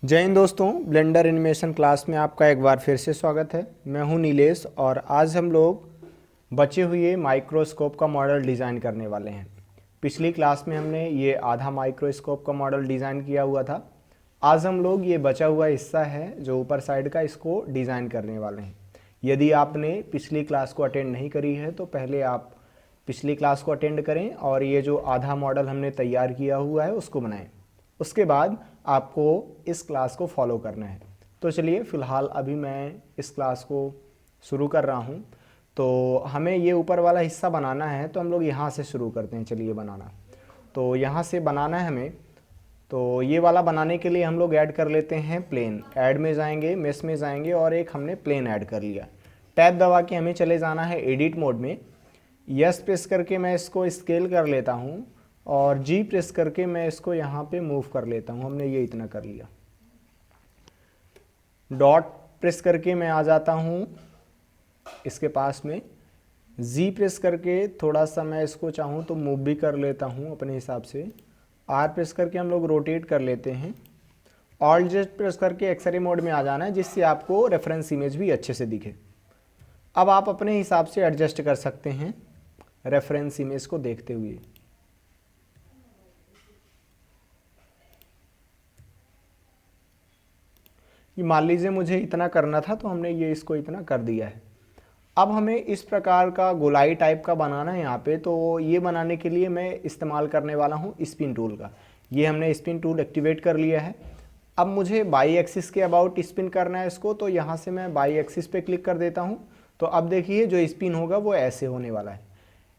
जय हिंद दोस्तों, blender animation class में आपका एक बार फिर से स्वागत है। मैं हूं नीलेश और आज हम लोग बचे हुए माइक्रोस्कोप का मॉडल डिज़ाइन करने वाले हैं। पिछली क्लास में हमने ये आधा माइक्रोस्कोप का मॉडल डिज़ाइन किया हुआ था। आज हम लोग ये बचा हुआ हिस्सा है जो ऊपर साइड का, इसको डिज़ाइन करने वाले हैं। यदि आपने पिछली क्लास को अटेंड नहीं करी है तो पहले आप पिछली क्लास को अटेंड करें और ये जो आधा मॉडल हमने तैयार किया हुआ है उसको बनाएं। उसके बाद आपको इस क्लास को फॉलो करना है। तो चलिए फ़िलहाल अभी मैं इस क्लास को शुरू कर रहा हूँ। तो हमें ये ऊपर वाला हिस्सा बनाना है, तो हम लोग यहाँ से शुरू करते हैं। चलिए बनाना, तो यहाँ से बनाना है हमें। तो ये वाला बनाने के लिए हम लोग ऐड कर लेते हैं प्लेन। ऐड में जाएंगे, मेश में जाएंगे और एक हमने प्लेन ऐड कर लिया। टैब दबा के हमें चले जाना है एडिट मोड में। यस प्रेस करके मैं इसको स्केल कर लेता हूँ और जी प्रेस करके मैं इसको यहाँ पे मूव कर लेता हूँ। हमने ये इतना कर लिया। डॉट प्रेस करके मैं आ जाता हूँ इसके पास में। जी प्रेस करके थोड़ा सा मैं इसको चाहूँ तो मूव भी कर लेता हूँ अपने हिसाब से। आर प्रेस करके हम लोग रोटेट कर लेते हैं। ऑल्ट जेड प्रेस करके एक्सरे मोड में आ जाना है, जिससे आपको रेफरेंस इमेज भी अच्छे से दिखे। अब आप अपने हिसाब से एडजस्ट कर सकते हैं रेफरेंस इमेज को देखते हुए। कि मान लीजिए मुझे इतना करना था तो हमने ये इसको इतना कर दिया है। अब हमें इस प्रकार का गोलाई टाइप का बनाना है यहाँ पे। तो ये बनाने के लिए मैं इस्तेमाल करने वाला हूँ स्पिन टूल का। ये हमने स्पिन टूल एक्टिवेट कर लिया है। अब मुझे बाई एक्सिस के अबाउट स्पिन करना है इसको, तो यहाँ से मैं बाई एक्सिस पे क्लिक कर देता हूँ। तो अब देखिए जो स्पिन होगा वो ऐसे होने वाला है।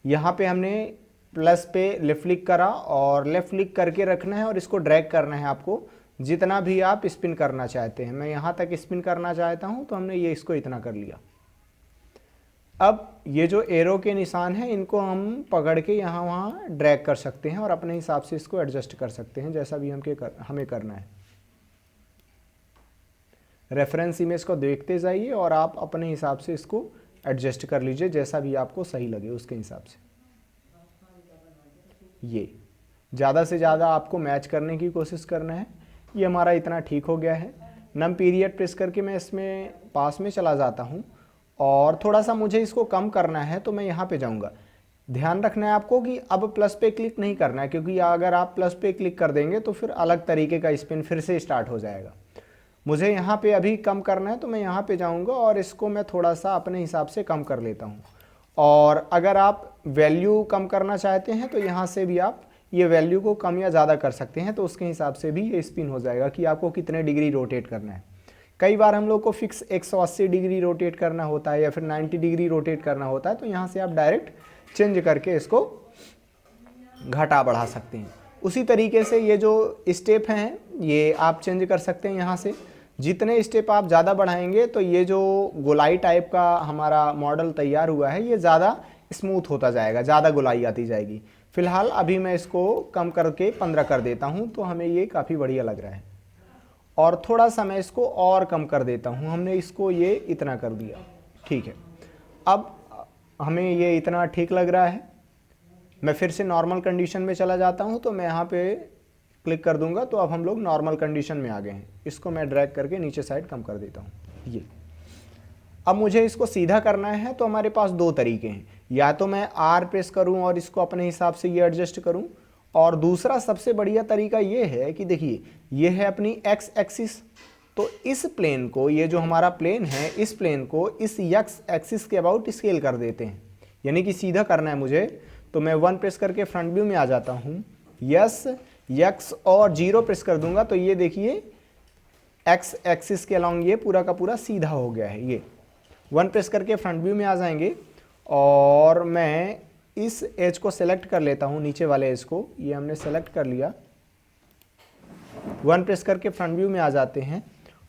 यहाँ पे हमने प्लस पे लेफ्ट क्लिक करा और लेफ्ट क्लिक करके रखना है और इसको ड्रैग करना है आपको जितना भी आप स्पिन करना चाहते हैं। मैं यहाँ तक स्पिन करना चाहता हूँ तो हमने ये इसको इतना कर लिया। अब ये जो एरो के निशान हैं इनको हम पकड़ के यहाँ वहाँ ड्रैग कर सकते हैं और अपने हिसाब से इसको एडजस्ट कर सकते हैं जैसा भी हमें करना है। रेफरेंस इमेज को देखते जाइए और आप अपने हिसाब से इसको एडजस्ट कर लीजिए जैसा भी आपको सही लगे उसके हिसाब से। ये ज़्यादा से ज़्यादा आपको मैच करने की कोशिश करना है। ये हमारा इतना ठीक हो गया है। नम पीरियड प्रेस करके मैं इसमें पास में चला जाता हूँ और थोड़ा सा मुझे इसको कम करना है तो मैं यहाँ पे जाऊँगा। ध्यान रखना है आपको कि अब प्लस पे क्लिक नहीं करना है, क्योंकि अगर आप प्लस पे क्लिक कर देंगे तो फिर अलग तरीके का स्पिन फिर से स्टार्ट हो जाएगा। मुझे यहाँ पे अभी कम करना है तो मैं यहाँ पे जाऊँगा और इसको मैं थोड़ा सा अपने हिसाब से कम कर लेता हूँ। और अगर आप वैल्यू कम करना चाहते हैं तो यहाँ से भी आप ये वैल्यू को कम या ज़्यादा कर सकते हैं, तो उसके हिसाब से भी ये स्पिन हो जाएगा कि आपको कितने डिग्री रोटेट करना है। कई बार हम लोग को फिक्स 180 डिग्री रोटेट करना होता है या फिर 90 डिग्री रोटेट करना होता है, तो यहाँ से आप डायरेक्ट चेंज करके इसको घटा बढ़ा सकते हैं। उसी तरीके से ये जो स्टेप हैं ये आप चेंज कर सकते हैं। यहाँ से जितने स्टेप आप ज़्यादा बढ़ाएंगे तो ये जो गोलाई टाइप का हमारा मॉडल तैयार हुआ है ये ज़्यादा स्मूथ होता जाएगा, ज़्यादा गोलाई आती जाएगी। फिलहाल अभी मैं इसको कम करके 15 कर देता हूँ तो हमें ये काफ़ी बढ़िया लग रहा है। और थोड़ा सा मैं इसको और कम कर देता हूँ। हमने इसको ये इतना कर दिया, ठीक है। अब हमें ये इतना ठीक लग रहा है। मैं फिर से नॉर्मल कंडीशन में चला जाता हूँ, तो मैं यहाँ पे क्लिक कर दूंगा तो अब हम लोग नॉर्मल कंडीशन में आ गए हैं। इसको मैं ड्रैग करके नीचे साइड कम कर देता हूँ। ये अब मुझे इसको सीधा करना है तो हमारे पास दो तरीके हैं। या तो मैं आर प्रेस करूं और इसको अपने हिसाब से ये एडजस्ट करूं, और दूसरा सबसे बढ़िया तरीका ये है कि देखिए ये है अपनी एक्स एक्सिस। तो इस प्लेन को, ये जो हमारा प्लेन है, इस प्लेन को इस एक्स एक्सिस के अबाउट स्केल कर देते हैं, यानी कि सीधा करना है मुझे। तो मैं 1 प्रेस करके फ्रंट व्यू में आ जाता हूँ। यस, एक्स और 0 प्रेस कर दूंगा तो ये देखिए एक्स एक्सिस के अलॉन्ग ये पूरा का पूरा सीधा हो गया है। ये 1 प्रेस करके फ्रंट व्यू में आ जाएंगे और मैं इस एज को सेलेक्ट कर लेता हूँ, नीचे वाले एज को। ये हमने सेलेक्ट कर लिया। 1 प्रेस करके फ्रंट व्यू में आ जाते हैं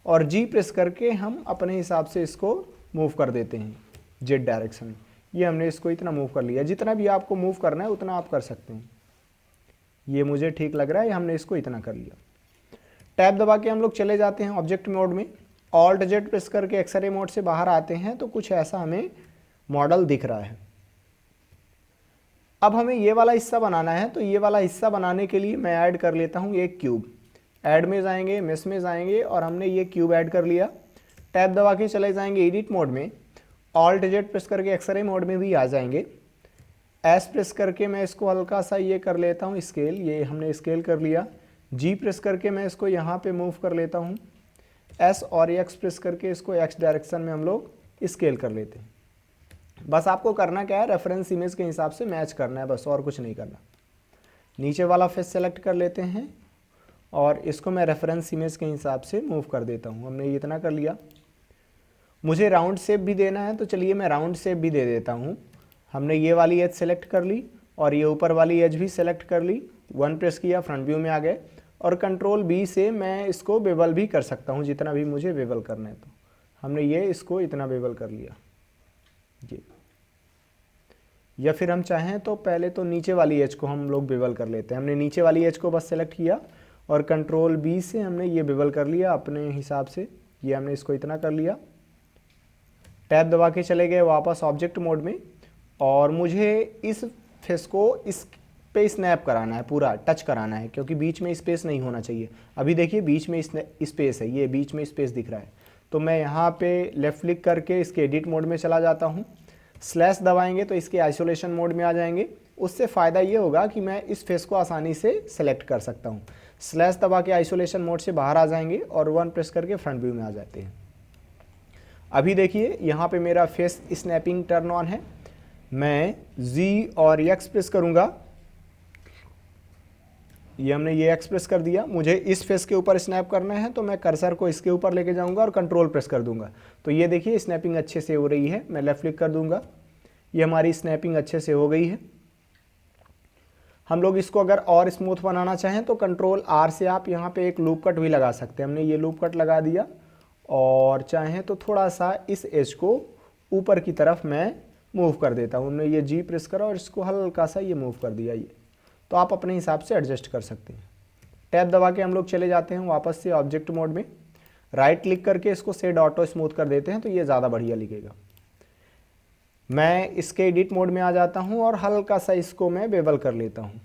और जी प्रेस करके हम अपने हिसाब से इसको मूव कर देते हैं जेड डायरेक्शन में। ये हमने इसको इतना मूव कर लिया। जितना भी आपको मूव करना है उतना आप कर सकते हैं। ये मुझे ठीक लग रहा है, हमने इसको इतना कर लिया। टैब दबा के हम लोग चले जाते हैं ऑब्जेक्ट मोड में। ऑल्ट जेड प्रेस करके एक्सरे मोड से बाहर आते हैं तो कुछ ऐसा हमें मॉडल दिख रहा है। अब हमें ये वाला हिस्सा बनाना है, तो ये वाला हिस्सा बनाने के लिए मैं ऐड कर लेता हूँ एक क्यूब। ऐड में जाएंगे, मेश में जाएंगे और हमने ये क्यूब ऐड कर लिया। टैब दबा के चले जाएंगे एडिट मोड में, ऑल्ट जेड प्रेस करके एक्सरे मोड में भी आ जाएंगे। एस प्रेस करके मैं इसको हल्का सा ये कर लेता हूँ स्केल, ये हमने स्केल कर लिया। जी प्रेस करके मैं इसको यहाँ पे मूव कर लेता हूँ। एस और एक्स प्रेस करके इसको एक्स डायरेक्शन में हम लोग स्केल कर लेते हैं। बस आपको करना क्या है, रेफरेंस इमेज के हिसाब से मैच करना है, बस और कुछ नहीं करना। नीचे वाला फेस सेलेक्ट कर लेते हैं और इसको मैं रेफरेंस इमेज के हिसाब से मूव कर देता हूँ। हमने इतना कर लिया। मुझे राउंड शेप भी देना है तो चलिए मैं राउंड शेप भी दे देता हूँ। हमने ये वाली एज सेलेक्ट कर ली और ये ऊपर वाली एज भी सेलेक्ट कर ली। 1 प्रेस किया, फ्रंट व्यू में आ गए और कंट्रोल बी से मैं इसको बेवल भी कर सकता हूँ जितना भी मुझे बेवल करना है। तो हमने ये इसको इतना बेवल कर लिया ये, या फिर हम चाहें तो पहले तो नीचे वाली एज को हम लोग बेवल कर लेते हैं। हमने नीचे वाली एज को बस सेलेक्ट किया और कंट्रोल बी से हमने ये बेवल कर लिया अपने हिसाब से। ये हमने इसको इतना कर लिया। टैब दबा के चले गए वापस ऑब्जेक्ट मोड में और मुझे इस फेस को इस पे स्नैप कराना है, पूरा टच कराना है, क्योंकि बीच में स्पेस नहीं होना चाहिए। अभी देखिए बीच में स्पेस है, ये बीच में स्पेस दिख रहा है। तो मैं यहाँ पे लेफ्ट क्लिक करके इसके एडिट मोड में चला जाता हूँ। स्लैश दबाएंगे तो इसके आइसोलेशन मोड में आ जाएंगे। उससे फ़ायदा ये होगा कि मैं इस फेस को आसानी से सेलेक्ट कर सकता हूँ। स्लैश दबा के आइसोलेशन मोड से बाहर आ जाएंगे और 1 प्रेस करके फ्रंट व्यू में आ जाते हैं। अभी देखिए यहाँ पे मेरा फेस स्नैपिंग टर्न ऑन है। मैं Z और X प्रेस करूँगा। ये हमने ये X प्रेस कर दिया। मुझे इस फेस के ऊपर स्नैप करना है तो मैं कर्सर को इसके ऊपर लेके जाऊंगा और कंट्रोल प्रेस कर दूंगा। तो ये देखिए स्नैपिंग अच्छे से हो रही है। मैं लेफ्ट क्लिक कर दूंगा, ये हमारी स्नैपिंग अच्छे से हो गई है। हम लोग इसको अगर और स्मूथ बनाना चाहें तो कंट्रोल R से आप यहाँ पे एक लूप कट भी लगा सकते हैं। हमने ये लूप कट लगा दिया और चाहें तो थोड़ा सा इस एज को ऊपर की तरफ मैं मूव कर देता हूँ। हमने ये G प्रेस करा और इसको हल्का सा ये मूव कर दिया। ये तो आप अपने हिसाब से एडजस्ट कर सकते हैं। टैब दबा के हम लोग चले जाते हैं वापस से ऑब्जेक्ट मोड में। राइट क्लिक करके इसको शेड ऑटो स्मूथ कर देते हैं तो ये ज़्यादा बढ़िया लिखेगा। मैं इसके एडिट मोड में आ जाता हूँ और हल्का सा इसको मैं बेवल कर लेता हूँ।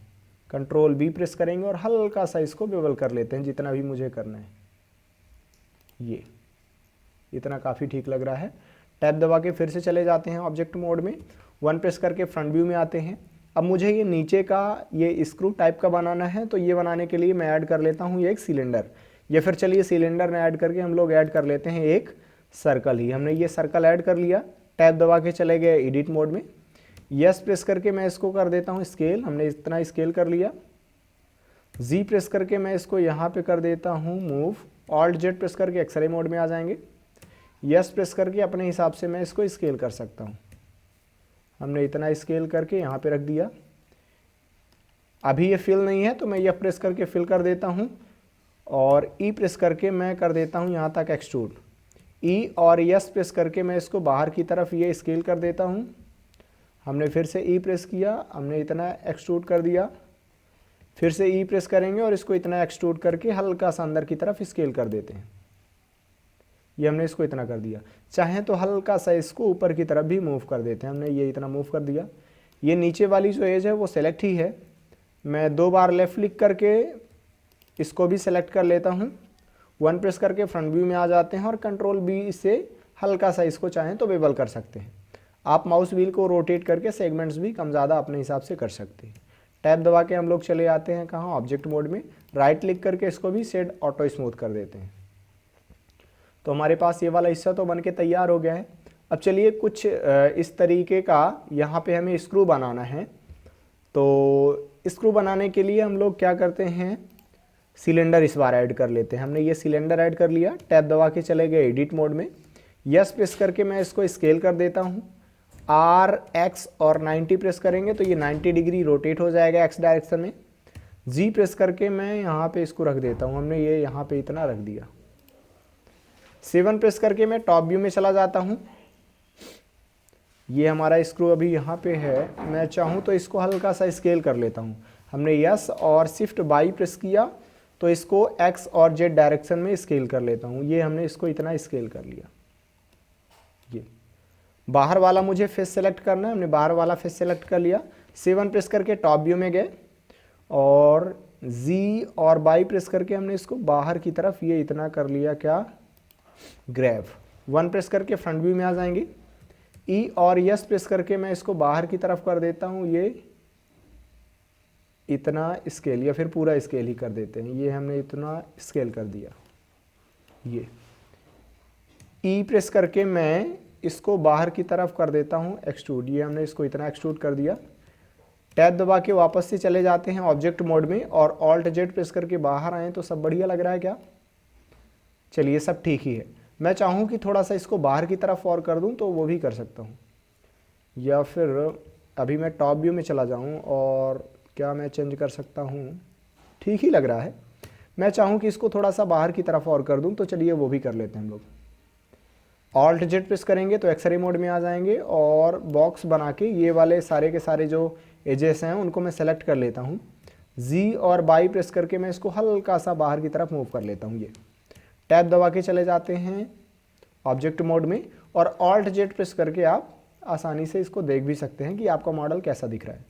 कंट्रोल बी प्रेस करेंगे और हल्का सा इसको बेवल कर लेते हैं जितना भी मुझे करना है। ये इतना काफ़ी ठीक लग रहा है। टैब दबा के फिर से चले जाते हैं ऑब्जेक्ट मोड में। 1 प्रेस करके फ्रंट व्यू में आते हैं। अब मुझे ये नीचे का ये स्क्रू टाइप का बनाना है तो ये बनाने के लिए मैं ऐड कर लेता हूँ ये एक सिलेंडर, या फिर चलिए सिलेंडर में ऐड करके हम लोग ऐड कर लेते हैं एक सर्कल ही। हमने ये सर्कल ऐड कर लिया। टैब दबा के चले गए एडिट मोड में। यस प्रेस करके मैं इसको कर देता हूँ स्केल। हमने इतना स्केल कर लिया। जी प्रेस करके मैं इसको यहाँ पे कर देता हूँ मूव। ऑल्ट जेड प्रेस करके एक्सरे मोड में आ जाएंगे। यस प्रेस करके अपने हिसाब से मैं इसको स्केल कर सकता हूँ। हमने इतना स्केल करके यहाँ पे रख दिया। अभी ये फिल नहीं है तो मैं F प्रेस करके फिल कर देता हूँ और E प्रेस करके मैं कर देता हूँ यहाँ तक एक्सट्रूड। E और S प्रेस करके मैं इसको बाहर की तरफ ये स्केल कर देता हूँ। हमने फिर से E प्रेस किया, हमने इतना एक्सट्रूड कर दिया। फिर से E प्रेस करेंगे और इसको इतना एक्सट्रूड करके हल्का सा अंदर की तरफ स्केल कर देते हैं। ये हमने इसको इतना कर दिया। चाहें तो हल्का सा इसको ऊपर की तरफ भी मूव कर देते हैं। हमने ये इतना मूव कर दिया। ये नीचे वाली जो एज है वो सेलेक्ट ही है। मैं 2 बार लेफ्ट क्लिक करके इसको भी सेलेक्ट कर लेता हूँ। 1 प्रेस करके फ्रंट व्यू में आ जाते हैं और कंट्रोल बी से हल्का सा इसको चाहें तो बेवल कर सकते हैं। आप माउस व्हील को रोटेट करके सेगमेंट्स भी कम ज़्यादा अपने हिसाब से कर सकते हैं। टैब दबा के हम लोग चले आते हैं कहाँ, ऑब्जेक्ट मोड में। राइट क्लिक करके इसको भी शेड ऑटो स्मूथ कर देते हैं। तो हमारे पास ये वाला हिस्सा तो बन के तैयार हो गया है। अब चलिए कुछ इस तरीके का यहाँ पे हमें स्क्रू बनाना है। तो स्क्रू बनाने के लिए हम लोग क्या करते हैं, सिलेंडर इस बार ऐड कर लेते हैं। हमने ये सिलेंडर ऐड कर लिया। टैब दबा के चले गए एडिट मोड में। यस प्रेस करके मैं इसको स्केल कर देता हूँ। R, X और 90 प्रेस करेंगे तो ये 90 डिग्री रोटेट हो जाएगा X डायरेक्शन में। G प्रेस करके मैं यहाँ पे इसको रख देता हूँ। हमने ये यहाँ पे इतना रख दिया। 7 प्रेस करके मैं टॉप व्यू में चला जाता हूँ। ये हमारा स्क्रू अभी यहाँ पे है। मैं चाहूँ तो इसको हल्का सा स्केल कर लेता हूँ। हमने यस और शिफ्ट बाई प्रेस किया तो इसको एक्स और जेड डायरेक्शन में स्केल कर लेता हूँ। ये हमने इसको इतना स्केल कर लिया। ये बाहर वाला मुझे फेस सेलेक्ट करना है। हमने बाहर वाला फेस सेलेक्ट कर लिया। 7 प्रेस करके टॉप व्यू में गए और जी और बाई प्रेस करके हमने इसको बाहर की तरफ ये इतना कर लिया, क्या, ग्रैब। 1 प्रेस करके फ्रंट व्यू में आ जाएंगे। ई और यस प्रेस करके मैं इसको बाहर की तरफ कर देता हूँ, ये इतना स्केल, या फिर पूरा स्केल ही कर देते हैं, ये हमने इतना स्केल कर दिया। ये ई प्रेस करके मैं इसको बाहर की तरफ कर देता हूँ एक्सट्रूड, ये हमने इसको इतना एक्सट्रूड कर दिया। टैब दबा के वापस से चले जाते हैं ऑब्जेक्ट मोड में और ऑल्ट जेड प्रेस करके बाहर आए तो सब बढ़िया लग रहा है क्या? चलिए सब ठीक ही है। मैं चाहूँ कि थोड़ा सा इसको बाहर की तरफ और कर दूँ तो वो भी कर सकता हूँ, या फिर अभी मैं टॉप व्यू में चला जाऊँ और क्या मैं चेंज कर सकता हूँ? ठीक ही लग रहा है। मैं चाहूँ कि इसको थोड़ा सा बाहर की तरफ और कर दूँ तो चलिए वो भी कर लेते हैं हम लोग। ऑल्ट जेड प्रेस करेंगे तो एक्सरे मोड में आ जाएंगे और बॉक्स बना के ये वाले सारे के सारे जो एजेस हैं उनको मैं सेलेक्ट कर लेता हूँ। जी और बाई प्रेस करके मैं इसको हल्का सा बाहर की तरफ मूव कर लेता हूँ। ये टैब दबा के चले जाते हैं ऑब्जेक्ट मोड में और ऑल्ट जेड प्रेस करके आप आसानी से इसको देख भी सकते हैं कि आपका मॉडल कैसा दिख रहा है।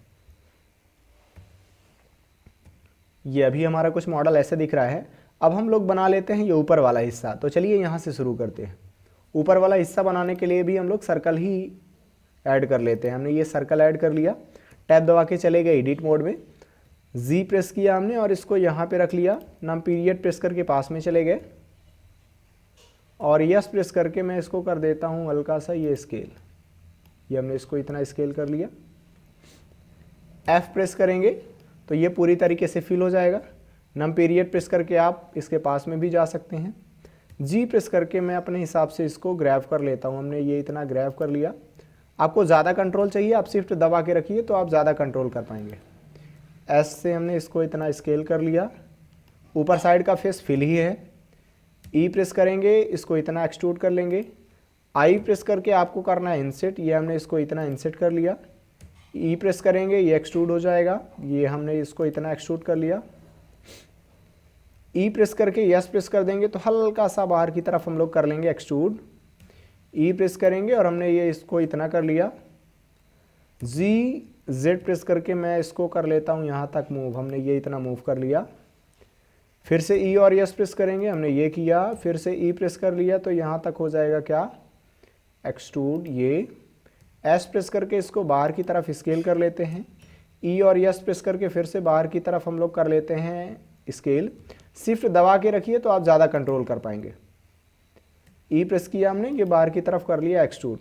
ये अभी हमारा कुछ मॉडल ऐसे दिख रहा है। अब हम लोग बना लेते हैं ये ऊपर वाला हिस्सा, तो चलिए यहाँ से शुरू करते हैं। ऊपर वाला हिस्सा बनाने के लिए भी हम लोग सर्कल ही ऐड कर लेते हैं। हमने ये सर्कल ऐड कर लिया, टैब दबा के चले गए एडिट मोड में, जी प्रेस किया हमने और इसको यहाँ पे रख लिया, नम पीरियड प्रेस करके पास में चले गए और यस प्रेस करके मैं इसको कर देता हूँ हल्का सा ये स्केल, ये हमने इसको इतना स्केल कर लिया। एफ प्रेस करेंगे तो ये पूरी तरीके से फिल हो जाएगा। नम पीरियड प्रेस करके आप इसके पास में भी जा सकते हैं। जी प्रेस करके मैं अपने हिसाब से इसको ग्रैब कर लेता हूँ। हमने ये इतना ग्रैब कर लिया। आपको ज़्यादा कंट्रोल चाहिए, आप शिफ्ट दबा के रखिए तो आप ज़्यादा कंट्रोल कर पाएंगे। एस से हमने इसको इतना स्केल कर लिया। ऊपर साइड का फेस फिल ही है। ई प्रेस करेंगे, इसको इतना एक्सट्रूड कर लेंगे। आई प्रेस करके आपको करना है इंसेट, ये हमने इसको इतना इंसेट कर लिया। ई प्रेस करेंगे, ये एक्सट्रूड हो जाएगा, ये हमने इसको इतना एक्सट्रूड कर लिया। ई प्रेस करके यस प्रेस कर देंगे तो हल्का सा बाहर की तरफ हम लोग कर लेंगे एक्सट्रूड। ई प्रेस करेंगे और हमने ये इसको इतना कर लिया। जी जेड प्रेस करके मैं इसको कर लेता हूँ यहाँ तक मूव, हमने ये इतना मूव कर लिया। फिर से ई और यस प्रेस करेंगे, हमने ये किया, फिर से ई प्रेस कर लिया तो यहाँ तक हो जाएगा क्या, एक्सट्रूड। ये एस प्रेस करके इसको बाहर की तरफ स्केल कर लेते हैं। ई और यस प्रेस करके फिर से बाहर की तरफ हम लोग कर लेते हैं स्केल। शिफ्ट दबा के रखिए तो आप ज़्यादा कंट्रोल कर पाएंगे। ई प्रेस किया हमने, ये बाहर की तरफ कर लिया एक्सट्रूड।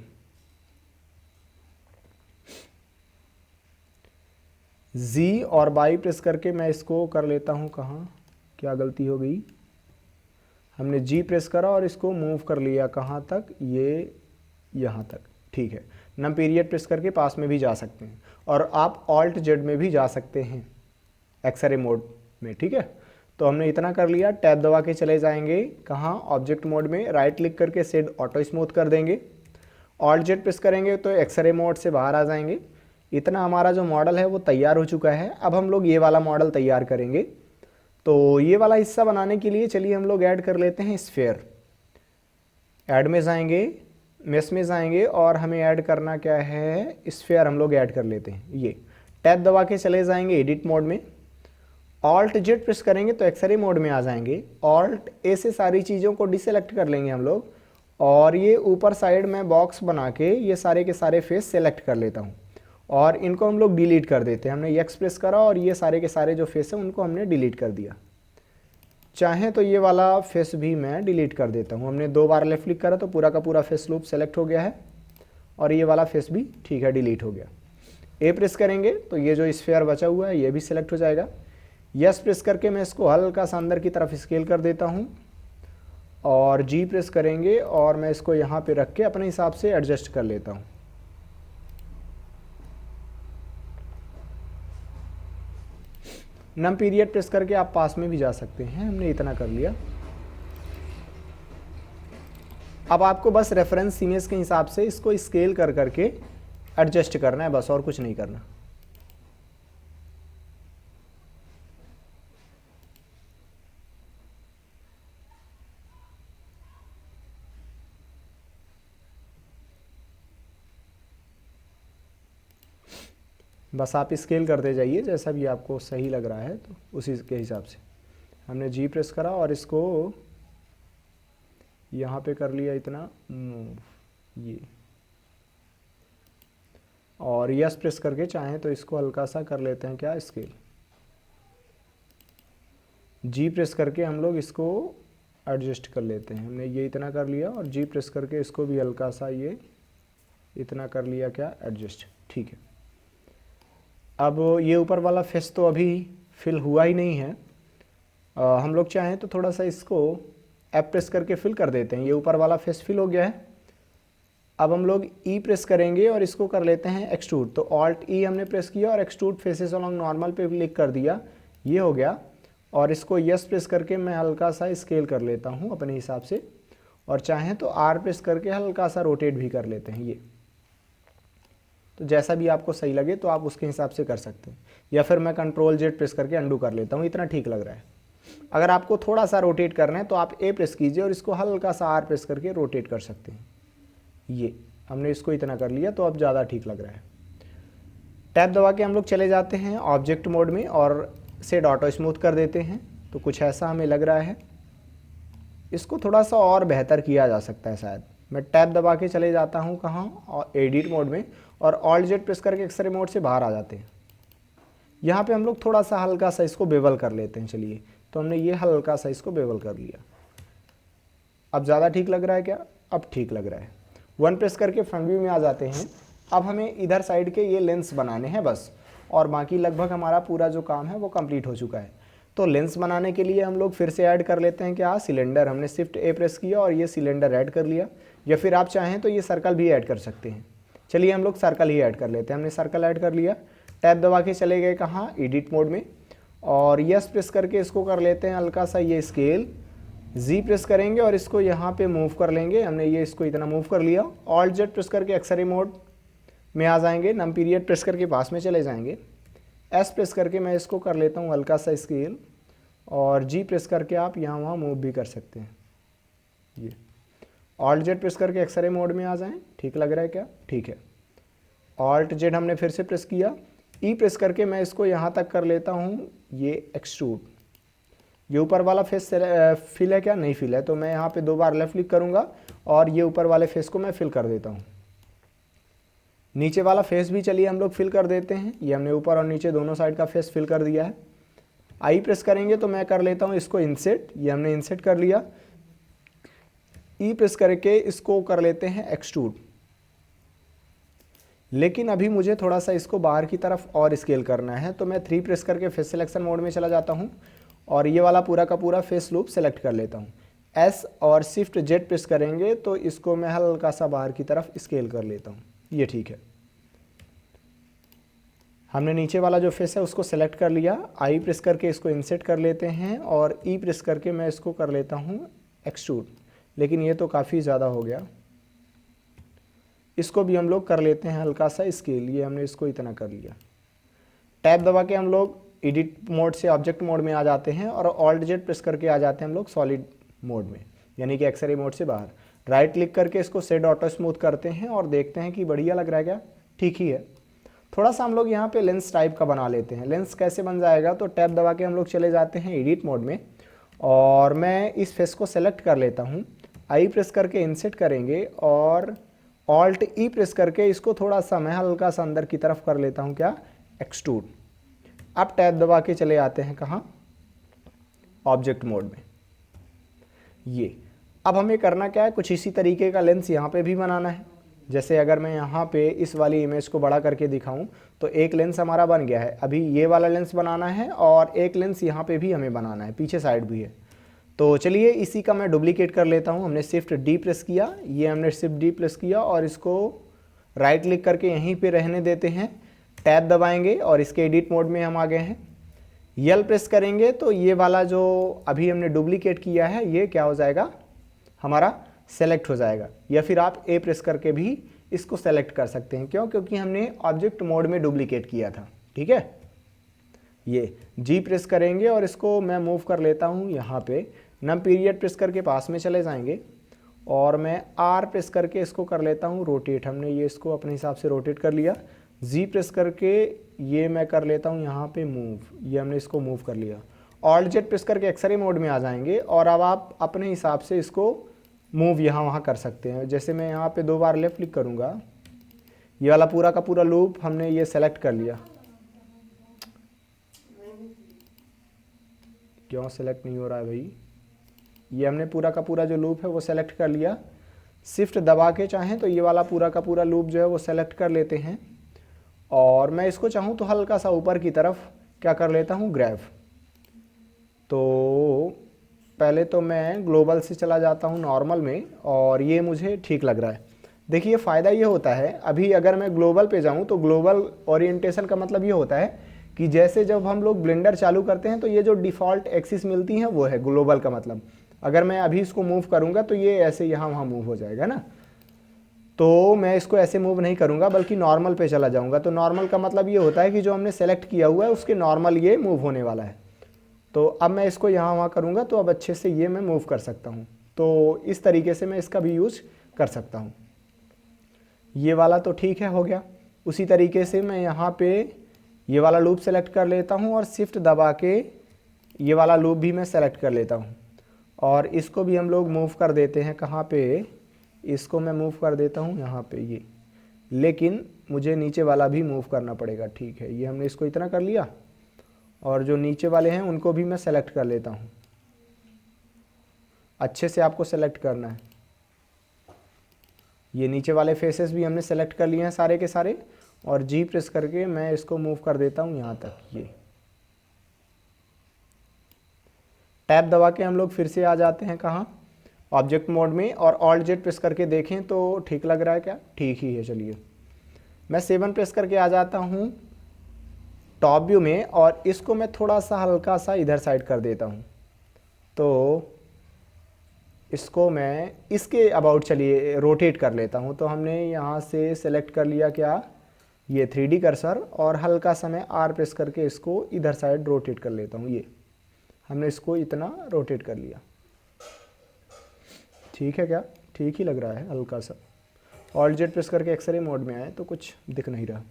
जी और बाई प्रेस करके मैं इसको कर लेता हूँ, कहाँ, क्या गलती हो गई, हमने जी प्रेस करा और इसको मूव कर लिया कहाँ तक, ये यहाँ तक, ठीक है। नम पीरियड प्रेस करके पास में भी जा सकते हैं और आप ऑल्ट जेड में भी जा सकते हैं एक्सरे मोड में, ठीक है। तो हमने इतना कर लिया। टैब दबा के चले जाएंगे कहाँ, ऑब्जेक्ट मोड में, राइट क्लिक करके शेड ऑटो स्मूथ कर देंगे। ऑल्ट जेड प्रेस करेंगे तो एक्सरे मोड से बाहर आ जाएंगे। इतना हमारा जो मॉडल है वो तैयार हो चुका है। अब हम लोग ये वाला मॉडल तैयार करेंगे। तो ये वाला हिस्सा बनाने के लिए चलिए हम लोग ऐड कर लेते हैं स्फीयर। ऐड में जाएंगे, मेस में जाएंगे और हमें ऐड करना क्या है, स्फीयर हम लोग ऐड कर लेते हैं। ये टैब दबा के चले जाएंगे एडिट मोड में, ऑल्ट जेड प्रेस करेंगे तो एक्सरे मोड में आ जाएंगे। ऑल्ट ए से सारी चीज़ों को डिसेलेक्ट कर लेंगे हम लोग और ये ऊपर साइड में बॉक्स बना के ये सारे के सारे फेस सेलेक्ट कर लेता हूँ और इनको हम लोग डिलीट कर देते हैं। हमने एक्स प्रेस करा और ये सारे के सारे जो फेस हैं उनको हमने डिलीट कर दिया। चाहें तो ये वाला फेस भी मैं डिलीट कर देता हूँ। हमने 2 बार लेफ्ट क्लिक करा तो पूरा का पूरा फेस लूप सेलेक्ट हो गया है और ये वाला फेस भी ठीक है, डिलीट हो गया। ए प्रेस करेंगे तो ये जो स्फीयर बचा हुआ है ये भी सिलेक्ट हो जाएगा। यस प्रेस करके मैं इसको हल्का सा अंदर की तरफ स्केल कर देता हूँ और जी प्रेस करेंगे और मैं इसको यहाँ पे रख के अपने हिसाब से एडजस्ट कर लेता हूँ। नम पीरियड प्रेस करके आप पास में भी जा सकते हैं। हमने इतना कर लिया। अब आपको बस रेफरेंस इमेज के हिसाब से इसको स्केल कर करके एडजस्ट करना है, बस और कुछ नहीं करना। बस आप स्केल करते जाइए जैसा भी आपको सही लग रहा है, तो उसी के हिसाब से। हमने जी प्रेस करा और इसको यहाँ पे कर लिया इतना मूव, ये, और यस प्रेस करके चाहें तो इसको हल्का सा कर लेते हैं क्या, स्केल। जी प्रेस करके हम लोग इसको एडजस्ट कर लेते हैं। हमने ये इतना कर लिया और जी प्रेस करके इसको भी हल्का सा ये इतना कर लिया क्या, एडजस्ट। ठीक है, अब ये ऊपर वाला फेस तो अभी फिल हुआ ही नहीं है। हम लोग चाहें तो थोड़ा सा इसको एफ प्रेस करके फिल कर देते हैं। ये ऊपर वाला फेस फिल हो गया है। अब हम लोग ई प्रेस करेंगे और इसको कर लेते हैं एक्सट्रूड। तो ऑल्ट ई हमने प्रेस किया और एक्सट्रूड फेसेस अलोंग नॉर्मल पे क्लिक कर दिया, ये हो गया। और इसको यस प्रेस करके मैं हल्का सा स्केल कर लेता हूँ अपने हिसाब से, और चाहें तो आर प्रेस करके हल्का सा रोटेट भी कर लेते हैं ये। तो जैसा भी आपको सही लगे तो आप उसके हिसाब से कर सकते हैं, या फिर मैं कंट्रोल जेड प्रेस करके अंडू कर लेता हूँ, इतना ठीक लग रहा है। अगर आपको थोड़ा सा रोटेट करना है तो आप ए प्रेस कीजिए और इसको हल्का सा आर प्रेस करके रोटेट कर सकते हैं। ये हमने इसको इतना कर लिया तो अब ज़्यादा ठीक लग रहा है। टैब दबा के हम लोग चले जाते हैं ऑब्जेक्ट मोड में और शेड ऑटो स्मूथ कर देते हैं। तो कुछ ऐसा हमें लग रहा है। इसको थोड़ा सा और बेहतर किया जा सकता है शायद। मैं टैब दबा के चले जाता हूँ कहाँ, और एडिट मोड में, और ऑल्ट जेड प्रेस करके एक्सरे मोड से बाहर आ जाते हैं। यहाँ पे हम लोग थोड़ा सा हल्का सा इसको बेवल कर लेते हैं। चलिए, तो हमने ये हल्का सा इसको बेवल कर लिया। अब ज़्यादा ठीक लग रहा है क्या? अब ठीक लग रहा है। वन प्रेस करके फ्रंट व्यू में आ जाते हैं। अब हमें इधर साइड के ये लेंस बनाने हैं बस, और बाकी लगभग हमारा पूरा जो काम है वो कंप्लीट हो चुका है। तो लेंस बनाने के लिए हम लोग फिर से ऐड कर लेते हैं क्या, सिलेंडर। हमने शिफ्ट ए प्रेस किया और ये सिलेंडर ऐड कर लिया, या फिर आप चाहें तो ये सर्कल भी ऐड कर सकते हैं। चलिए हम लोग सर्कल ही ऐड कर लेते हैं। हमने सर्कल ऐड कर लिया। टैब दबा के चले गए कहाँ, एडिट मोड में, और यस प्रेस करके इसको कर लेते हैं हल्का सा ये स्केल। जी प्रेस करेंगे और इसको यहाँ पे मूव कर लेंगे। हमने ये इसको इतना मूव कर लिया। ऑल्ट जेड प्रेस करके एक्सरे मोड में आ जाएंगे। नम पीरियड प्रेस करके पास में चले जाएंगे। एस प्रेस करके मैं इसको कर लेता हूँ हल्का सा स्केल, और जी प्रेस करके आप यहाँ वहाँ मूव भी कर सकते हैं। ये ऑल्ट जेड प्रेस करके एक्सरे मोड में आ जाएं। ठीक लग रहा है क्या? ठीक है। ऑल्ट जेड हमने फिर से प्रेस किया। ई प्रेस करके मैं इसको यहाँ तक कर लेता हूँ ये एक्सट्रूड। ये ऊपर वाला फेस फिल है क्या? नहीं फिल है, तो मैं यहाँ पे 2 बार लेफ्ट क्लिक करूँगा और ये ऊपर वाले फेस को मैं फिल कर देता हूँ। नीचे वाला फेस भी चलिए हम लोग फिल कर देते हैं। ये हमने ऊपर और नीचे दोनों साइड का फेस फिल कर दिया है। आई प्रेस करेंगे तो मैं कर लेता हूँ इसको इंसर्ट। ये हमने इंसर्ट कर लिया। ई प्रेस करके इसको कर लेते हैं एक्सट्रूड। लेकिन अभी मुझे थोड़ा सा इसको बाहर की तरफ और स्केल करना है, तो मैं 3 प्रेस करके फेस सिलेक्शन मोड में चला जाता हूँ और ये वाला पूरा का पूरा फेस लूप सेलेक्ट कर लेता हूँ। एस और शिफ्ट जेड प्रेस करेंगे तो इसको मैं हल्का सा बाहर की तरफ स्केल कर लेता हूँ। ये ठीक है। हमने नीचे वाला जो फेस है उसको सेलेक्ट कर लिया। आई प्रेस करके इसको इंसर्ट कर लेते हैं और ई प्रेस करके मैं इसको कर लेता हूँ एक्सट्रूड। लेकिन ये तो काफ़ी ज़्यादा हो गया। इसको भी हम लोग कर लेते हैं हल्का सा स्केल। ये हमने इसको इतना कर लिया। टैब दबा के हम लोग एडिट मोड से ऑब्जेक्ट मोड में आ जाते हैं और ऑल्ट जेड प्रेस करके आ जाते हैं हम लोग सॉलिड मोड में, यानी कि एक्सरे मोड से बाहर। राइट क्लिक करके इसको शेड ऑटो स्मूथ करते हैं और देखते हैं कि बढ़िया लग रहा है क्या? ठीक ही है। थोड़ा सा हम लोग यहाँ पे लेंस टाइप का बना लेते हैं। लेंस कैसे बन जाएगा? तो टैब दबा के हम लोग चले जाते हैं एडिट मोड में और मैं इस फेस को सेलेक्ट कर लेता हूँ। आई प्रेस करके इंसर्ट करेंगे और ऑल्ट ई प्रेस करके इसको थोड़ा सा मैं हल्का सा अंदर की तरफ कर लेता हूँ क्या, एक्सट्रूड। अब टैब दबा के चले आते हैं कहाँ, ऑब्जेक्ट मोड में। ये अब हमें करना क्या है, कुछ इसी तरीके का लेंस यहाँ पे भी बनाना है। जैसे अगर मैं यहाँ पे इस वाली इमेज को बड़ा करके दिखाऊं तो एक लेंस हमारा बन गया है। अभी ये वाला लेंस बनाना है और एक लेंस यहाँ पे भी हमें बनाना है, पीछे साइड भी है। तो चलिए इसी का मैं डुप्लीकेट कर लेता हूँ। हमने शिफ्ट डी प्रेस किया, ये हमने शिफ्ट डी प्रेस किया और इसको राइट क्लिक करके यहीं पे रहने देते हैं। टैब दबाएंगे और इसके एडिट मोड में हम आ गए हैं। यल प्रेस करेंगे तो ये वाला जो अभी हमने डुप्लीकेट किया है ये क्या हो जाएगा, हमारा सेलेक्ट हो जाएगा। या फिर आप ए प्रेस करके भी इसको सेलेक्ट कर सकते हैं। क्यों? क्योंकि हमने ऑब्जेक्ट मोड में डुप्लीकेट किया था। ठीक है। ये जी प्रेस करेंगे और इसको मैं मूव कर लेता हूँ यहाँ पे। नम पीरियड प्रेस करके पास में चले जाएंगे और मैं आर प्रेस करके इसको कर लेता हूँ रोटेट। हमने ये इसको अपने हिसाब से रोटेट कर लिया। जी प्रेस करके ये मैं कर लेता हूँ यहाँ पे मूव, ये हमने इसको मूव कर लिया। ऑल्ट जेड प्रेस करके एक्सरे मोड में आ जाएंगे और अब आप अपने हिसाब से इसको मूव यहाँ वहाँ कर सकते हैं। जैसे मैं यहाँ पे 2 बार लेफ्ट क्लिक करूँगा, ये वाला पूरा का पूरा लूप हमने ये सेलेक्ट कर लिया। क्यों सेलेक्ट नहीं हो रहा है भाई? ये हमने पूरा का पूरा जो लूप है वो सेलेक्ट कर लिया। शिफ्ट दबा के चाहें तो ये वाला पूरा का पूरा लूप जो है वो सेलेक्ट कर लेते हैं और मैं इसको चाहूँ तो हल्का सा ऊपर की तरफ क्या कर लेता हूँ, ग्रैब। तो पहले तो मैं ग्लोबल से चला जाता हूँ नॉर्मल में और ये मुझे ठीक लग रहा है। देखिए फ़ायदा ये होता है, अभी अगर मैं ग्लोबल पे जाऊँ तो ग्लोबल ओरिएंटेशन का मतलब ये होता है कि जैसे जब हम लोग ब्लेंडर चालू करते हैं तो ये जो डिफ़ॉल्ट एक्सिस मिलती हैं वो है ग्लोबल का मतलब। अगर मैं अभी इसको मूव करूँगा तो ये ऐसे यहाँ वहाँ मूव हो जाएगा ना, तो मैं इसको ऐसे मूव नहीं करूँगा बल्कि नॉर्मल पे चला जाऊँगा। तो नॉर्मल का मतलब ये होता है कि जो हमने सेलेक्ट किया हुआ है उसके नॉर्मल ये मूव होने वाला है। तो अब मैं इसको यहाँ वहाँ करूँगा तो अब अच्छे से ये मैं मूव कर सकता हूँ। तो इस तरीके से मैं इसका भी यूज कर सकता हूँ। ये वाला तो ठीक है, हो गया। उसी तरीके से मैं यहाँ पे ये वाला लूप सेलेक्ट कर लेता हूँ और शिफ्ट दबा के ये वाला लूप भी मैं सेलेक्ट कर लेता हूँ और इसको भी हम लोग मूव कर देते हैं। कहाँ पे? इसको मैं मूव कर देता हूँ यहाँ पे ये, लेकिन मुझे नीचे वाला भी मूव करना पड़ेगा। ठीक है, ये हमने इसको इतना कर लिया और जो नीचे वाले हैं उनको भी मैं सेलेक्ट कर लेता हूँ। अच्छे से आपको सेलेक्ट करना है। ये नीचे वाले फेसेस भी हमने सेलेक्ट कर लिए हैं सारे के सारे और जी प्रेस करके मैं इसको मूव कर देता हूँ यहाँ तक। ये टैब दबा के हम लोग फिर से आ जाते हैं कहाँ? ऑब्जेक्ट मोड में, और ऑल्ट जेड प्रेस करके देखें तो ठीक लग रहा है क्या? ठीक ही है। चलिए मैं 7 प्रेस करके आ जाता हूँ टॉप व्यू में और इसको मैं थोड़ा सा हल्का सा इधर साइड कर देता हूँ। तो इसको मैं इसके अबाउट चलिए रोटेट कर लेता हूँ। तो हमने यहाँ से सेलेक्ट कर लिया क्या, ये 3D कर्सर, और हल्का सा मैं आर प्रेस करके इसको इधर साइड रोटेट कर लेता हूँ। ये हमने इसको इतना रोटेट कर लिया। ठीक है क्या? ठीक ही लग रहा है हल्का सा। ऑल्ट जेड प्रेस करके एक्सरे मोड में आए तो कुछ दिख नहीं रहा।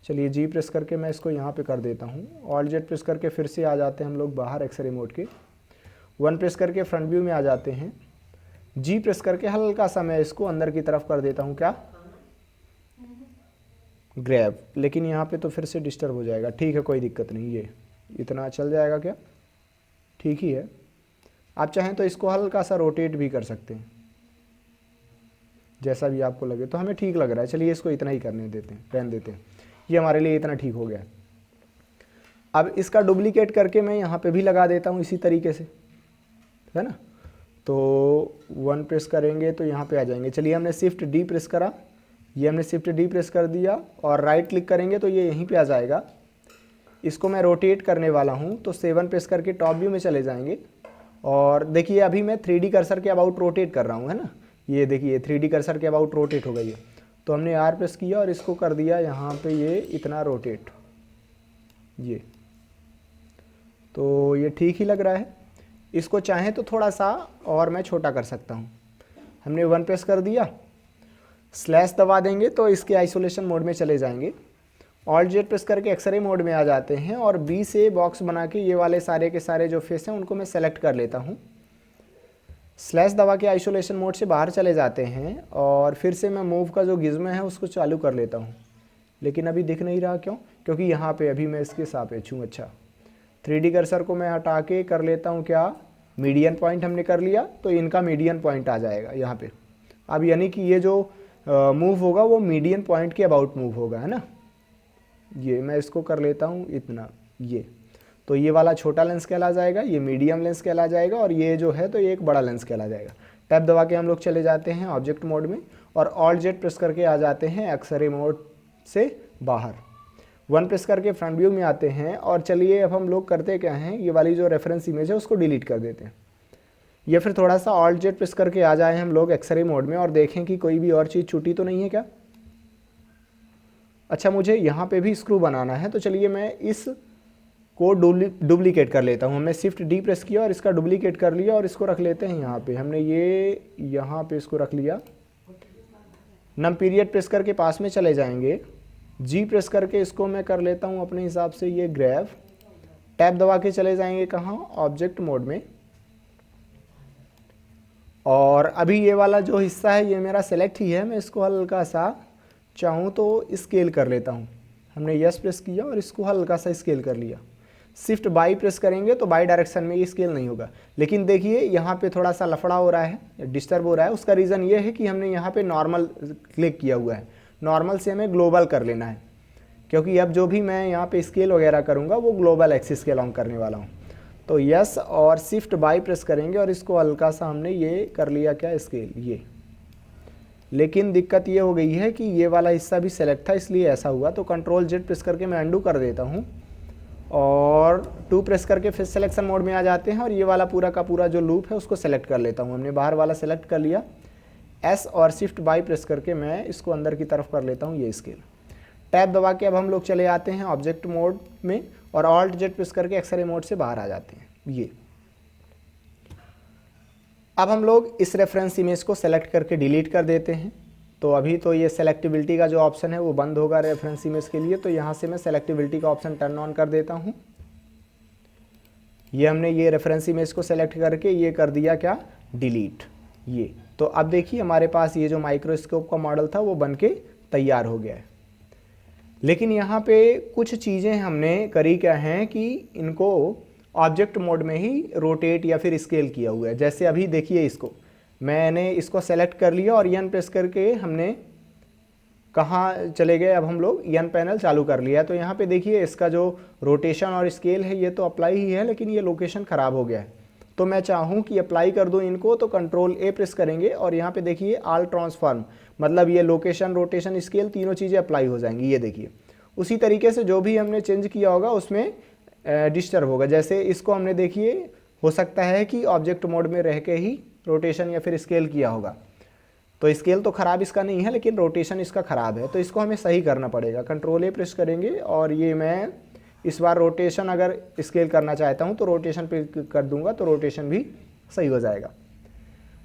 चलिए जी प्रेस करके मैं इसको यहाँ पे कर देता हूँ। ऑल्ट जेड प्रेस करके फिर से आ जाते हैं हम लोग बाहर एक्सरे मोड के। 1 प्रेस करके फ्रंट व्यू में आ जाते हैं। जी प्रेस करके हल्का सा मैं इसको अंदर की तरफ कर देता हूँ क्या, ग्रैब। लेकिन यहाँ पे तो फिर से डिस्टर्ब हो जाएगा। ठीक है, कोई दिक्कत नहीं, ये इतना चल जाएगा क्या? ठीक ही है। आप चाहें तो इसको हल्का सा रोटेट भी कर सकते हैं, जैसा भी आपको लगे। तो हमें ठीक लग रहा है, चलिए इसको इतना ही करने देते हैं, रहने देते हैं। ये हमारे लिए इतना ठीक हो गया। अब इसका डुप्लीकेट करके मैं यहाँ पे भी लगा देता हूँ इसी तरीके से, है ना। तो 1 प्रेस करेंगे तो यहाँ पे आ जाएंगे। चलिए हमने शिफ्ट डी प्रेस करा, ये हमने शिफ्ट डी प्रेस कर दिया और राइट क्लिक करेंगे तो ये यहीं पे आ जाएगा। इसको मैं रोटेट करने वाला हूँ तो 7 प्रेस करके टॉप व्यू में चले जाएंगे और देखिए अभी मैं 3D कर्सर के अबाउट रोटेट कर रहा हूँ, है ना। ये देखिए 3D कर्सर के अबाउट रोटेट हो गई है। तो हमने आर प्रेस किया और इसको कर दिया यहाँ पे ये इतना रोटेट, ये तो ये ठीक ही लग रहा है। इसको चाहें तो थोड़ा सा और मैं छोटा कर सकता हूँ। हमने 1 प्रेस कर दिया, स्लैश दबा देंगे तो इसके आइसोलेशन मोड में चले जाएंगे। ऑल्ट जेड प्रेस करके एक्सरे मोड में आ जाते हैं और बी से बॉक्स बना के ये वाले सारे के सारे जो फेस हैं उनको मैं सेलेक्ट कर लेता हूँ। स्लैश दबा के आइसोलेशन मोड से बाहर चले जाते हैं और फिर से मैं मूव का जो गिज़्म है उसको चालू कर लेता हूँ। लेकिन अभी दिख नहीं रहा, क्यों? क्योंकि यहाँ पे अभी मैं इसके सापेक्ष हूँ। अच्छा, 3D कर्सर को मैं हटा के कर लेता हूँ क्या, मीडियन पॉइंट हमने कर लिया तो इनका मीडियन पॉइंट आ जाएगा यहाँ पे। अब यानी कि ये जो मूव होगा वो मीडियन पॉइंट के अबाउट मूव होगा, है ना। ये मैं इसको कर लेता हूँ इतना, ये तो ये वाला छोटा लेंस कहला जाएगा, ये मीडियम लेंस कहला जाएगा और ये जो है तो ये एक बड़ा लेंस कहला जाएगा। टैब दबा के हम लोग चले जाते हैं ऑब्जेक्ट मोड में और ऑल्ट जेड प्रेस करके आ जाते हैं एक्सरे मोड से बाहर। 1 प्रेस करके फ्रंट व्यू में आते हैं और चलिए अब हम लोग करते क्या हैं, ये वाली जो रेफरेंस इमेज है उसको डिलीट कर देते हैं। या फिर थोड़ा सा ऑल्ट जेड प्रेस करके आ जाए हम लोग एक्सरे मोड में और देखें कि कोई भी और चीज़ छूटी तो नहीं है क्या। अच्छा, मुझे यहाँ पे भी स्क्रू बनाना है तो चलिए मैं इस को डुप्लीकेट कर लेता हूँ। हमने शिफ्ट डी प्रेस किया और इसका डुप्लीकेट कर लिया और इसको रख लेते हैं यहाँ पे। हमने ये यहाँ पे इसको रख लिया। नम पीरियड प्रेस करके पास में चले जाएंगे, जी प्रेस करके इसको मैं कर लेता हूँ अपने हिसाब से ये ग्रैब। टैब दबा के चले जाएंगे कहाँ, ऑब्जेक्ट मोड में। और अभी ये वाला जो हिस्सा है ये मेरा सेलेक्ट ही है, मैं इसको हल्का सा चाहूँ तो स्केल कर लेता हूँ। हमने यस प्रेस किया और इसको हल्का सा स्केल कर लिया। शिफ्ट बाई प्रेस करेंगे तो बाई डायरेक्शन में ये स्केल नहीं होगा। लेकिन देखिए यहाँ पे थोड़ा सा लफड़ा हो रहा है, डिस्टर्ब हो रहा है। उसका रीज़न ये है कि हमने यहाँ पे नॉर्मल क्लिक किया हुआ है। नॉर्मल से हमें ग्लोबल कर लेना है, क्योंकि अब जो भी मैं यहाँ पे स्केल वगैरह करूँगा वो ग्लोबल एक्सिस के अलॉन्ग करने वाला हूँ। तो यस और शिफ्ट बाई प्रेस करेंगे और इसको हल्का सा हमने ये कर लिया क्या, स्केल ये। लेकिन दिक्कत ये हो गई है कि ये वाला हिस्सा भी सेलेक्ट था, इसलिए ऐसा हुआ। तो कंट्रोल जेड प्रेस करके मैं अंडू कर देता हूँ और 2 प्रेस करके फिर सिलेक्शन मोड में आ जाते हैं और ये वाला पूरा का पूरा जो लूप है उसको सेलेक्ट कर लेता हूँ। हमने बाहर वाला सेलेक्ट कर लिया। एस और शिफ्ट बाई प्रेस करके मैं इसको अंदर की तरफ कर लेता हूँ ये स्केल। टैब दबा के अब हम लोग चले आते हैं ऑब्जेक्ट मोड में और ऑल्ट जेड प्रेस करके एक्सरे मोड से बाहर आ जाते हैं ये। अब हम लोग इस रेफरेंस इमेज को सेलेक्ट करके डिलीट कर देते हैं। तो अभी तो ये सेलेक्टिबिलिटी का जो ऑप्शन है वो बंद होगा रेफरेंस इमेज के लिए, तो यहाँ से मैं सेलेक्टिबिलिटी का ऑप्शन टर्न ऑन कर देता हूँ। ये हमने ये रेफरेंस इमेज को सेलेक्ट करके ये कर दिया क्या, डिलीट ये। तो अब देखिए हमारे पास ये जो माइक्रोस्कोप का मॉडल था वो बन के तैयार हो गया है। लेकिन यहाँ पे कुछ चीज़ें हमने करी क्या हैं कि इनको ऑब्जेक्ट मोड में ही रोटेट या फिर स्केल किया हुआ है। जैसे अभी देखिए इसको मैंने इसको सेलेक्ट कर लिया और यन प्रेस करके हमने कहाँ चले गए, अब हम लोग यन पैनल चालू कर लिया। तो यहाँ पे देखिए इसका जो रोटेशन और स्केल है ये तो अप्लाई ही है, लेकिन ये लोकेशन ख़राब हो गया है। तो मैं चाहूँ कि अप्लाई कर दूँ इनको, तो कंट्रोल ए प्रेस करेंगे और यहाँ पे देखिए ऑल ट्रांसफॉर्म, मतलब ये लोकेशन, रोटेशन, स्केल तीनों चीज़ें अप्लाई हो जाएंगी। ये देखिए उसी तरीके से जो भी हमने चेंज किया होगा उसमें डिस्टर्ब होगा। जैसे इसको हमने देखिए हो सकता है कि ऑब्जेक्ट मोड में रह के ही रोटेशन या फिर स्केल किया होगा। तो स्केल तो ख़राब इसका नहीं है, लेकिन रोटेशन इसका ख़राब है, तो इसको हमें सही करना पड़ेगा। कंट्रोल ए प्रेस करेंगे और ये मैं इस बार रोटेशन अगर स्केल करना चाहता हूँ तो रोटेशन पे कर दूंगा तो रोटेशन भी सही हो जाएगा।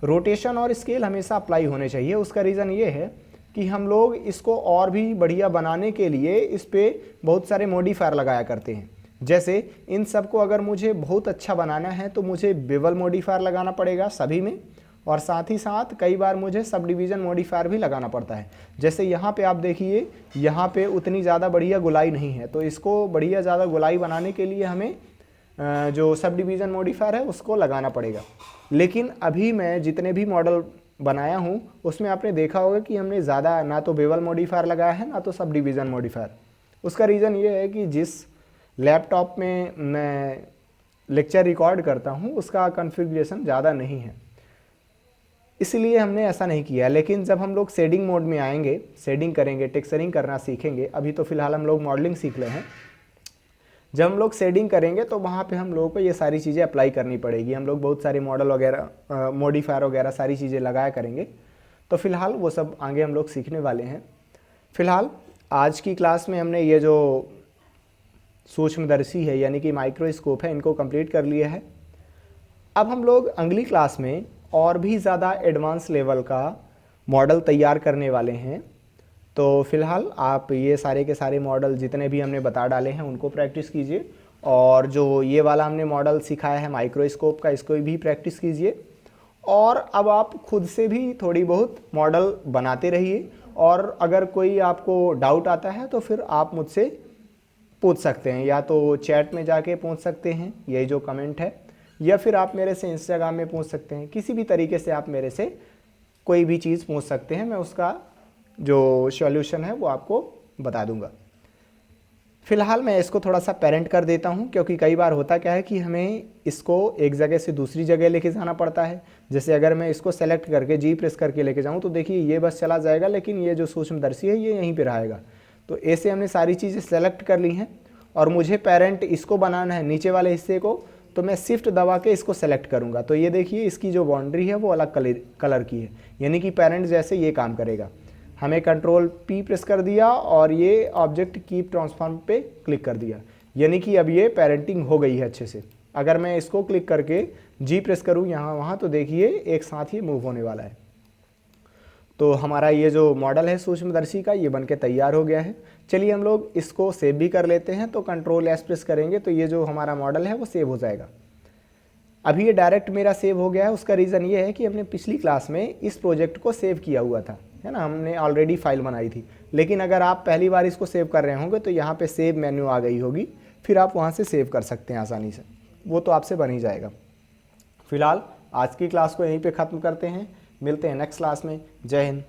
रोटेशन और स्केल हमेशा अप्लाई होने चाहिए। उसका रीज़न ये है कि हम लोग इसको और भी बढ़िया बनाने के लिए इस पर बहुत सारे मॉडिफायर लगाया करते हैं। जैसे इन सब को अगर मुझे बहुत अच्छा बनाना है तो मुझे बेवल मॉडिफायर लगाना पड़ेगा सभी में, और साथ ही साथ कई बार मुझे सब डिवीज़न मॉडिफायर भी लगाना पड़ता है। जैसे यहाँ पे आप देखिए यहाँ पे उतनी ज़्यादा बढ़िया गुलाई नहीं है, तो इसको बढ़िया ज़्यादा गुलाई बनाने के लिए हमें जो सब डिवीज़न मॉडिफायर है उसको लगाना पड़ेगा। लेकिन अभी मैं जितने भी मॉडल बनाया हूँ उसमें आपने देखा होगा कि हमने ज़्यादा ना तो बेवल मॉडिफायर लगाया है ना तो सब डिवीज़न मॉडिफायर। उसका रीज़न ये है कि जिस लैपटॉप में मैं लेक्चर रिकॉर्ड करता हूँ उसका कॉन्फ़िगरेशन ज़्यादा नहीं है, इसलिए हमने ऐसा नहीं किया। लेकिन जब हम लोग शेडिंग मोड में आएंगे, शेडिंग करेंगे, टेक्सचरिंग करना सीखेंगे, अभी तो फ़िलहाल हम लोग मॉडलिंग सीख रहे हैं। जब हम लोग शेडिंग करेंगे तो वहाँ पे हम लोगों को ये सारी चीज़ें अप्लाई करनी पड़ेगी। हम लोग बहुत सारे मॉडल वगैरह, मॉडिफायर वगैरह सारी चीज़ें लगाया करेंगे। तो फ़िलहाल वो सब आगे हम लोग सीखने वाले हैं। फ़िलहाल आज की क्लास में हमने ये जो सूक्ष्मदर्शी है यानी कि माइक्रोस्कोप है इनको कंप्लीट कर लिया है। अब हम लोग अगली क्लास में और भी ज़्यादा एडवांस लेवल का मॉडल तैयार करने वाले हैं। तो फ़िलहाल आप ये सारे के सारे मॉडल जितने भी हमने बता डाले हैं उनको प्रैक्टिस कीजिए, और जो ये वाला हमने मॉडल सिखाया है माइक्रोस्कोप का इसको भी प्रैक्टिस कीजिए। और अब आप खुद से भी थोड़ी बहुत मॉडल बनाते रहिए, और अगर कोई आपको डाउट आता है तो फिर आप मुझसे पूछ सकते हैं, या तो चैट में जाके पूछ सकते हैं, यही जो कमेंट है, या फिर आप मेरे से इंस्टाग्राम में पूछ सकते हैं। किसी भी तरीके से आप मेरे से कोई भी चीज़ पूछ सकते हैं, मैं उसका जो सॉल्यूशन है वो आपको बता दूंगा। फ़िलहाल मैं इसको थोड़ा सा पेरेंट कर देता हूं, क्योंकि कई बार होता क्या है कि हमें इसको एक जगह से दूसरी जगह लेके जाना पड़ता है। जैसे अगर मैं इसको सेलेक्ट करके जी प्रेस करके लेके जाऊं तो देखिए ये बस चला जाएगा, लेकिन ये जो सूक्ष्मदर्शी है ये यहीं पर रहेगा। तो ऐसे हमने सारी चीज़ें सेलेक्ट कर ली हैं, और मुझे पेरेंट इसको बनाना है नीचे वाले हिस्से को, तो मैं शिफ्ट दबा के इसको सेलेक्ट करूंगा। तो ये देखिए इसकी जो बाउंड्री है वो अलग कलर की है, यानी कि पेरेंट जैसे ये काम करेगा। हमें कंट्रोल पी प्रेस कर दिया और ये ऑब्जेक्ट कीप ट्रांसफॉर्म पे क्लिक कर दिया, यानी कि अब ये पेरेंटिंग हो गई है अच्छे से। अगर मैं इसको क्लिक करके जी प्रेस करूँ यहाँ वहाँ तो देखिए एक साथ ही मूव होने वाला है। तो हमारा ये जो मॉडल है सूक्ष्मदर्शी का ये बन के तैयार हो गया है। चलिए हम लोग इसको सेव भी कर लेते हैं। तो कंट्रोल एस प्रेस करेंगे तो ये जो हमारा मॉडल है वो सेव हो जाएगा। अभी ये डायरेक्ट मेरा सेव हो गया है। उसका रीज़न ये है कि हमने पिछली क्लास में इस प्रोजेक्ट को सेव किया हुआ था, है ना, हमने ऑलरेडी फाइल बनाई थी। लेकिन अगर आप पहली बार इसको सेव कर रहे होंगे तो यहाँ पे सेव मेन्यू आ गई होगी, फिर आप वहाँ से सेव कर सकते हैं आसानी से, वो तो आपसे बन ही जाएगा। फिलहाल आज की क्लास को यहीं पे ख़त्म करते हैं, मिलते हैं नेक्स्ट क्लास में। जय हिंद।